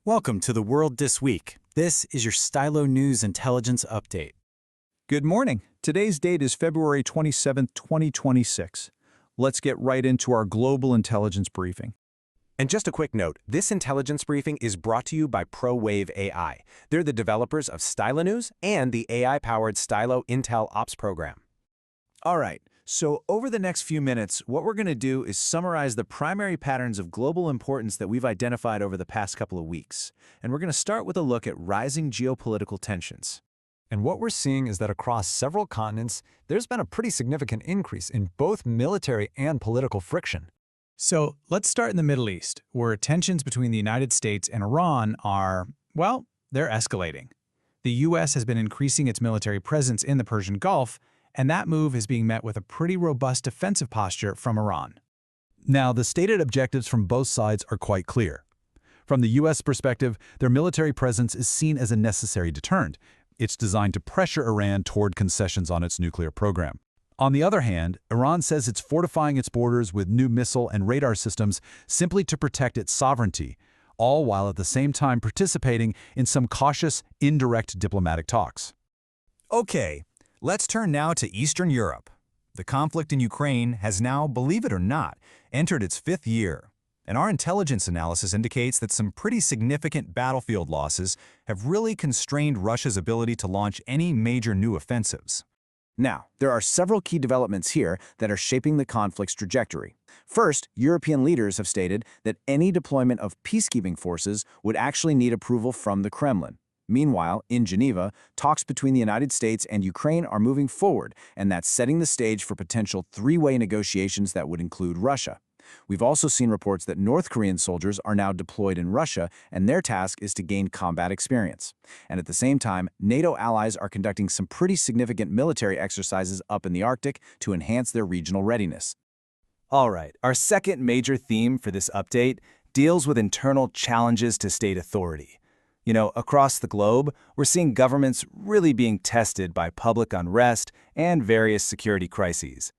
Welcome to the World This Week. This is your Stylo News Intelligence Update. Good morning. Today's date is February 27, 2026. Let's get right into our global intelligence briefing. And just a quick note, this intelligence briefing is brought to you by ProWave AI. They're the developers of Stylo News and the AI-powered Stylo Intel Ops program. All right, so over the next few minutes, what we're going to do is summarize the primary patterns of global importance that we've identified over the past couple of weeks. And we're going to start with a look at rising geopolitical tensions. And what we're seeing is that across several continents, there's been a pretty significant increase in both military and political friction. So let's start in the Middle East, where tensions between the United States and Iran are, well, they're escalating. The U.S. has been increasing its military presence in the Persian Gulf, and that move is being met with a pretty robust defensive posture from Iran. Now, the stated objectives from both sides are quite clear. From the U.S. perspective, their military presence is seen as a necessary deterrent. It's designed to pressure Iran toward concessions on its nuclear program. On the other hand, Iran says it's fortifying its borders with new missile and radar systems simply to protect its sovereignty, all while at the same time participating in some cautious, indirect diplomatic talks. Okay, let's turn now to Eastern Europe. The conflict in Ukraine has now, believe it or not, entered its 5th year. And our intelligence analysis indicates that some pretty significant battlefield losses have really constrained Russia's ability to launch any major new offensives. Now, there are several key developments here that are shaping the conflict's trajectory. First, European leaders have stated that any deployment of peacekeeping forces would actually need approval from the Kremlin. Meanwhile, in Geneva, talks between the United States and Ukraine are moving forward, and that's setting the stage for potential three-way negotiations that would include Russia. We've also seen reports that North Korean soldiers are now deployed in Russia, and their task is to gain combat experience. And at the same time, NATO allies are conducting some pretty significant military exercises up in the Arctic to enhance their regional readiness. All right, our second major theme for this update deals with internal challenges to state authority. Across the globe, we're seeing governments really being tested by public unrest and various security crises.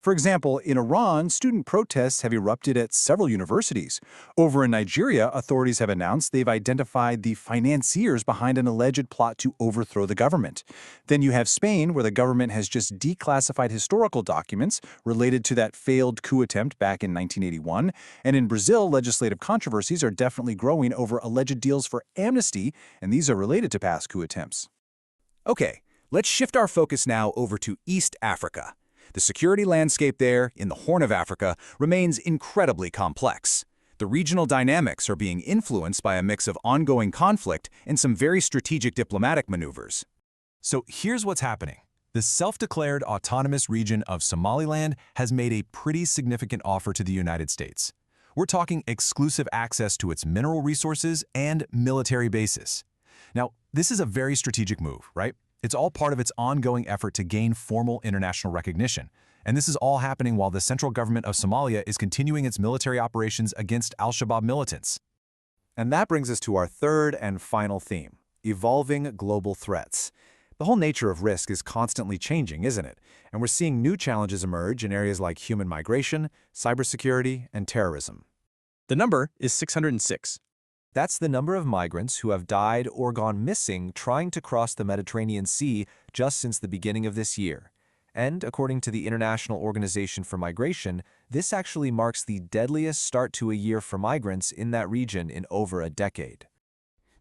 For example, in Iran, student protests have erupted at several universities. Over in Nigeria, authorities have announced they've identified the financiers behind an alleged plot to overthrow the government. Then you have Spain, where the government has just declassified historical documents related to that failed coup attempt back in 1981. And in Brazil, legislative controversies are definitely growing over alleged deals for amnesty, and these are related to past coup attempts. Okay, let's shift our focus now over to East Africa. The security landscape there, in the Horn of Africa, remains incredibly complex. The regional dynamics are being influenced by a mix of ongoing conflict and some very strategic diplomatic maneuvers. So here's what's happening. The self-declared autonomous region of Somaliland has made a pretty significant offer to the United States. We're talking exclusive access to its mineral resources and military bases. Now, this is a very strategic move, right? It's all part of its ongoing effort to gain formal international recognition. And this is all happening while the central government of Somalia is continuing its military operations against al-Shabaab militants. And that brings us to our third and final theme, evolving global threats. The whole nature of risk is constantly changing, isn't it? And we're seeing new challenges emerge in areas like human migration, cybersecurity, and terrorism. The number is 606. That's the number of migrants who have died or gone missing trying to cross the Mediterranean Sea just since the beginning of this year. And according to the International Organization for Migration, this actually marks the deadliest start to a year for migrants in that region in over a decade.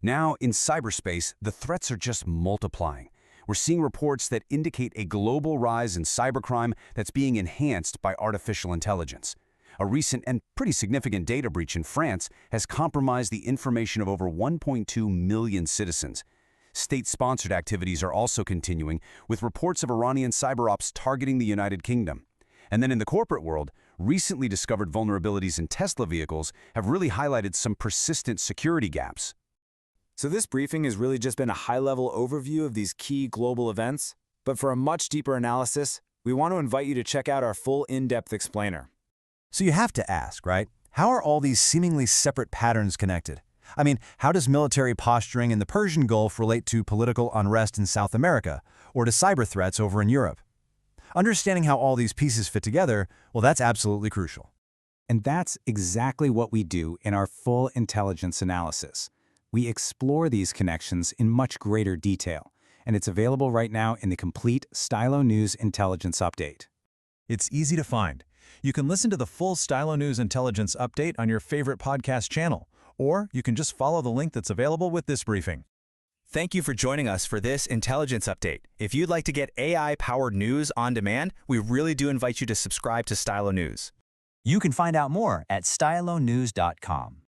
Now, in cyberspace, the threats are just multiplying. We're seeing reports that indicate a global rise in cybercrime that's being enhanced by artificial intelligence. A recent and pretty significant data breach in France has compromised the information of over 1.2 million citizens. State-sponsored activities are also continuing, with reports of Iranian cyber ops targeting the United Kingdom. And then in the corporate world, recently discovered vulnerabilities in Tesla vehicles have really highlighted some persistent security gaps. So this briefing has really just been a high-level overview of these key global events. But for a much deeper analysis, we want to invite you to check out our full in-depth explainer. So you have to ask, right? How are all these seemingly separate patterns connected? I mean, how does military posturing in the Persian Gulf relate to political unrest in South America, or to cyber threats over in Europe? Understanding how all these pieces fit together, well, that's absolutely crucial. And that's exactly what we do in our full intelligence analysis. We explore these connections in much greater detail, and it's available right now in the complete Stylo News Intelligence Update. It's easy to find. You can listen to the full Stylo News Intelligence Update on your favorite podcast channel, or you can just follow the link that's available with this briefing. Thank you for joining us for this intelligence update. If you'd like to get AI-powered news on demand, we really do invite you to subscribe to Stylo News. You can find out more at stylonews.com.